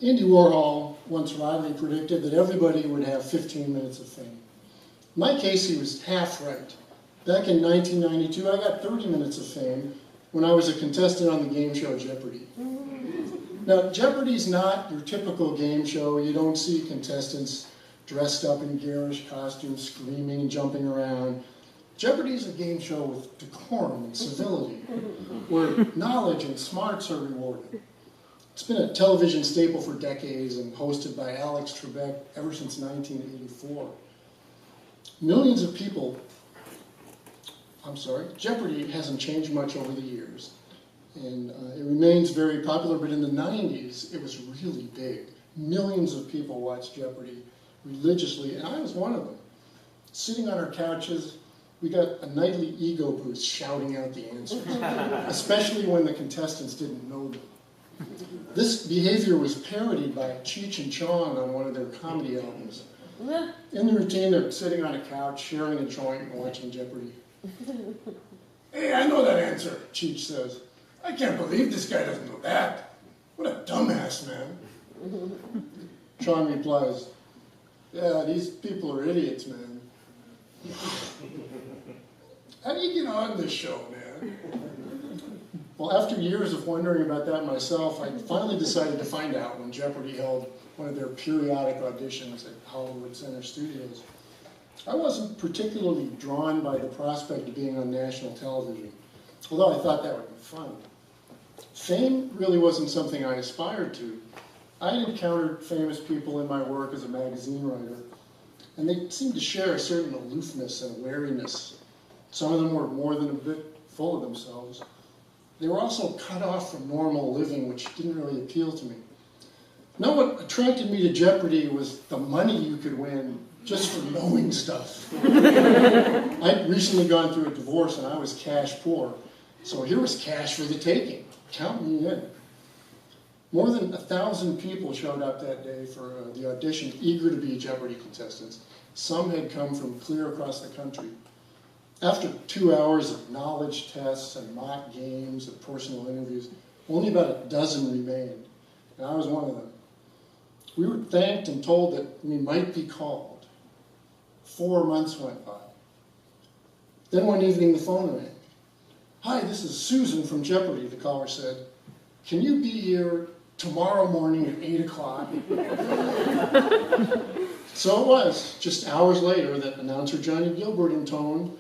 Andy Warhol once wildly predicted that everybody would have 15 minutes of fame. In my case, he was half right. Back in 1992, I got 30 minutes of fame when I was a contestant on the game show Jeopardy! Now, Jeopardy's not your typical game show. You don't see contestants dressed up in garish costumes, screaming and jumping around. Jeopardy! Is a game show with decorum and civility, where knowledge and smarts are rewarded. It's been a television staple for decades and hosted by Alex Trebek ever since 1984. Millions of people, Jeopardy! Hasn't changed much over the years. And it remains very popular, but in the 90s, it was really big. Millions of people watched Jeopardy! Religiously, and I was one of them. Sitting on our couches, we got a nightly ego boost shouting out the answers, especially when the contestants didn't know them. This behavior was parodied by Cheech and Chong on one of their comedy albums. In the routine, they're sitting on a couch, sharing a joint, and watching Jeopardy! Hey, I know that answer, Cheech says. I can't believe this guy doesn't know that. What a dumbass, man. Chong replies, yeah, these people are idiots, man. How do you get on this show, man? Well, after years of wondering about that myself, I finally decided to find out when Jeopardy! Held one of their periodic auditions at Hollywood Center Studios. I wasn't particularly drawn by the prospect of being on national television, although I thought that would be fun. Fame really wasn't something I aspired to. I had encountered famous people in my work as a magazine writer, and they seemed to share a certain aloofness and wariness. Some of them were more than a bit full of themselves. They were also cut off from normal living, which didn't really appeal to me. Now, what attracted me to Jeopardy! Was the money you could win just for knowing stuff. I'd recently gone through a divorce and I was cash poor, so here was cash for the taking. Count me in. More than 1,000 people showed up that day for the audition, eager to be Jeopardy! Contestants. Some had come from clear across the country. After 2 hours of knowledge tests and mock games and personal interviews, only about a dozen remained, and I was one of them. We were thanked and told that we might be called. 4 months went by. Then one evening the phone rang. Hi, this is Susan from Jeopardy! The caller said. Can you be here tomorrow morning at 8 o'clock? So it was, just hours later, that announcer Johnny Gilbert intoned,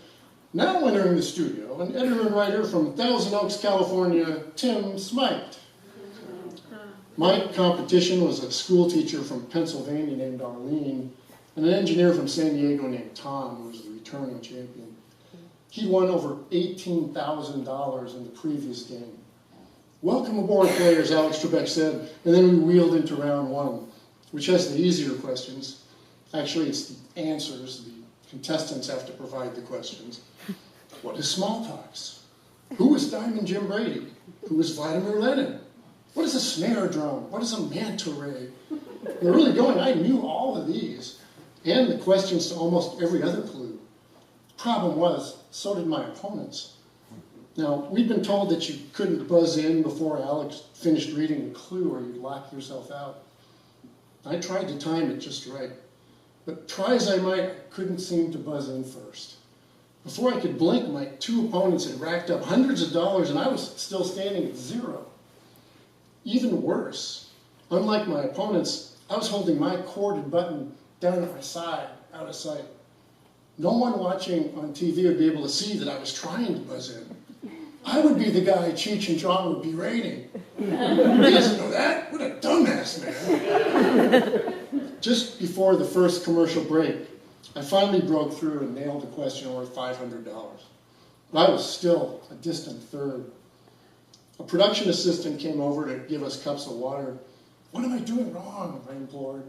now entering the studio, an editor-writer from Thousand Oaks, California, Tim Smight. My competition was a school teacher from Pennsylvania named Arlene, and an engineer from San Diego named Tom, who was the returning champion. He'd won over $18,000 in the previous game. Welcome aboard, players, Alex Trebek said, and then we wheeled into round one, which has the easier questions. Actually, it's the answers. The contestants have to provide the questions. What is smallpox? Who is Diamond Jim Brady? Who is Vladimir Lenin? What is a snare drum? What is a manta ray? We're really going, I knew all of these, and the questions to almost every other clue. Problem was, so did my opponents. Now, we'd been told that you couldn't buzz in before Alex finished reading a clue or you'd lock yourself out. I tried to time it just right, but try as I might, I couldn't seem to buzz in first. Before I could blink, my two opponents had racked up hundreds of dollars and I was still standing at zero. Even worse, unlike my opponents, I was holding my corded button down at my side, out of sight. No one watching on TV would be able to see that I was trying to buzz in. I would be the guy Cheech and Chong would be rating. He doesn't know that? What a dumbass, man. Just before the first commercial break, I finally broke through and nailed a question worth $500. But I was still a distant third. A production assistant came over to give us cups of water. What am I doing wrong? I implored.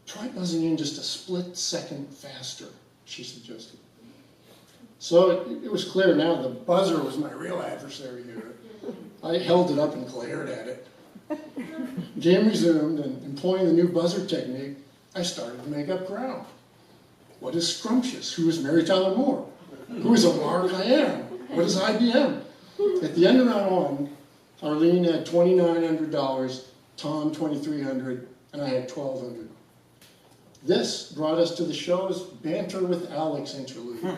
Try buzzing in just a split second faster, she suggested. So it was clear now the buzzer was my real adversary here. I held it up and glared at it. Game resumed, and employing the new buzzer technique, I started to make up ground. What is scrumptious? Who is Mary Tyler Moore? Who is Omar Khayyam? What is IBM? At the end of round one, Arlene had $2,900 Tom 2,300, and I had 1,200. This brought us to the show's Banter with Alex interlude. Now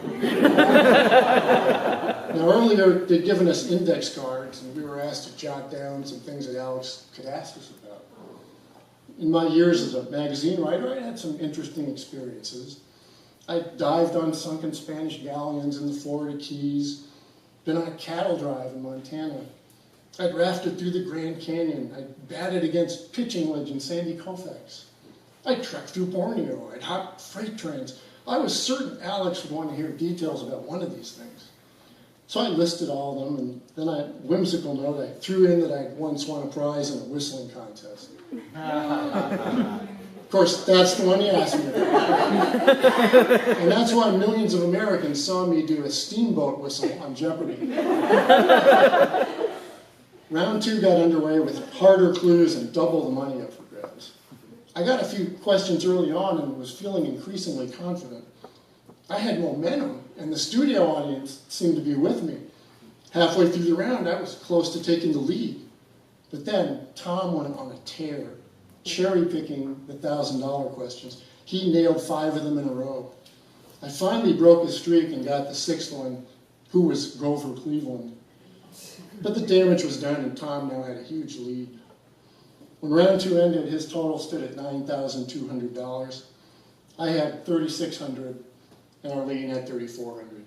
earlier, they'd given us index cards, and we were asked to jot down some things that Alex could ask us about. In my years as a magazine writer, I had some interesting experiences. I dived on sunken Spanish galleons in the Florida Keys, been on a cattle drive in Montana. I'd rafted through the Grand Canyon. I'd batted against pitching legend Sandy Koufax. I'd trekked through Borneo. I'd hopped freight trains. I was certain Alex would want to hear details about one of these things. So I listed all of them, and then whimsical note, I threw in that I'd once won a prize in a whistling contest. Of course, that's the one you asked me about. And that's why millions of Americans saw me do a steamboat whistle on Jeopardy! Round 2 got underway with harder clues and double the money up for grabs. I got a few questions early on and was feeling increasingly confident. I had momentum, and the studio audience seemed to be with me. Halfway through the round, I was close to taking the lead. But then Tom went on a tear, cherry-picking the $1,000 questions. He nailed 5 of them in a row. I finally broke his streak and got the 6th one, who was Grover Cleveland. But the damage was done, and Tom now had a huge lead. When round 2 ended, his total stood at $9,200. I had $3,600, and Arlene had $3,400.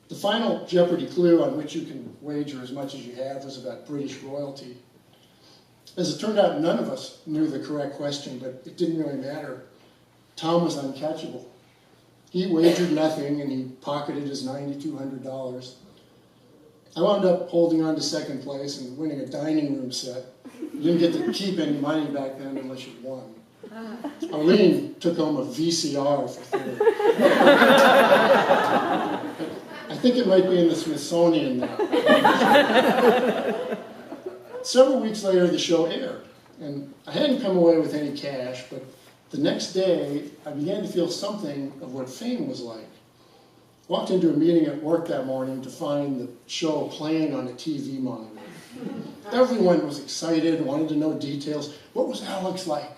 The final Jeopardy clue, on which you can wager as much as you have, was about British royalty. As it turned out, none of us knew the correct question, but it didn't really matter. Tom was uncatchable. He wagered nothing, and he pocketed his $9,200. I wound up holding on to 2nd place and winning a dining room set. You didn't get to keep any money back then unless you won. Arlene took home a VCR for 3rd. I think it might be in the Smithsonian now. Several weeks later, the show aired, and I hadn't come away with any cash, but the next day, I began to feel something of what fame was like. Walked into a meeting at work that morning to find the show playing on a TV monitor. Everyone was excited, wanted to know details. What was Alex like?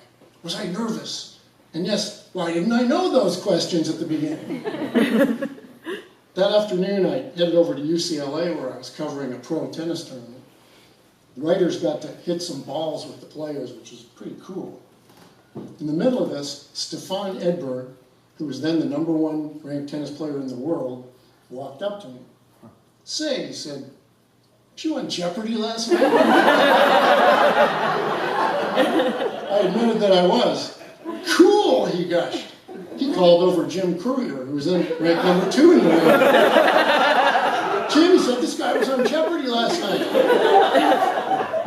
Was I nervous? And yes, why didn't I know those questions at the beginning? That afternoon, I headed over to UCLA where I was covering a pro tennis tournament. The writers got to hit some balls with the players, which was pretty cool. In the middle of this, Stefan Edberg, who was then the #1 ranked tennis player in the world, walked up to me. Say, he said, "Did you win Jeopardy last night?" I admitted that I was. "Cool," he gushed. He called over Jim Courier, who was then ranked #2 in the world. Jim, he said, "This guy was on Jeopardy last night."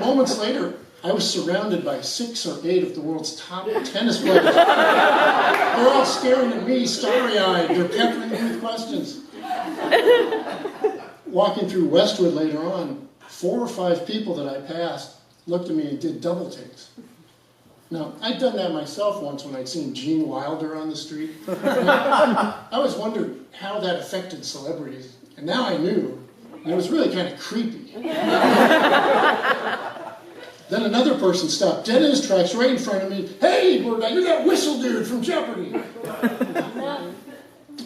Moments later, I was surrounded by 6 or 8 of the world's top tennis players. They're all staring at me, starry-eyed. They're peppering me with questions. Walking through Westwood later on, 4 or 5 people that I passed looked at me and did double takes. Now, I'd done that myself once when I'd seen Gene Wilder on the street. I always wondered how that affected celebrities, and now I knew, and it was really kind of creepy. Then another person stopped dead in his tracks right in front of me. "Hey, you're that whistle dude from Jeopardy!"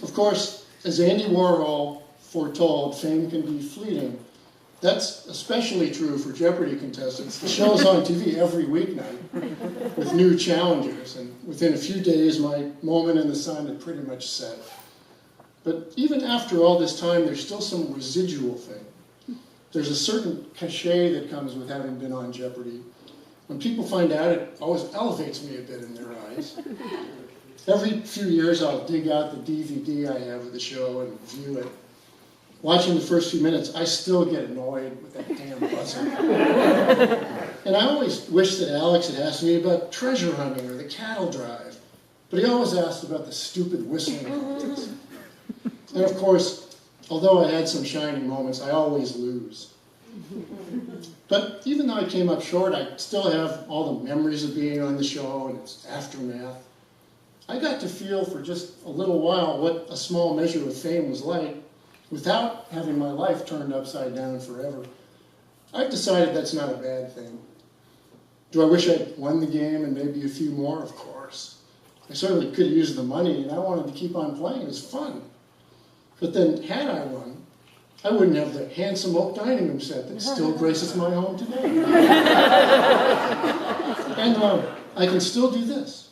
Of course, as Andy Warhol foretold, fame can be fleeting. That's especially true for Jeopardy contestants. The show's on TV every weeknight with new challengers, and within a few days, my moment in the sun had pretty much set. But even after all this time, there's still some residual thing. There's a certain cachet that comes with having been on Jeopardy. When people find out, it always elevates me a bit in their eyes. Every few years, I'll dig out the DVD I have of the show and view it. Watching the first few minutes, I still get annoyed with that damn buzzer. And I always wish that Alex had asked me about treasure hunting or the cattle drive, but he always asked about the stupid whistling contest. And of course, although I had some shining moments, I always lose. But even though I came up short, I still have all the memories of being on the show and its aftermath. I got to feel for just a little while what a small measure of fame was like without having my life turned upside down forever. I've decided that's not a bad thing. Do I wish I'd won the game and maybe a few more? Of course. I certainly could have used the money, and I wanted to keep on playing. It was fun. But then, had I won, I wouldn't have the handsome oak dining room set that still graces my home today. And I can still do this.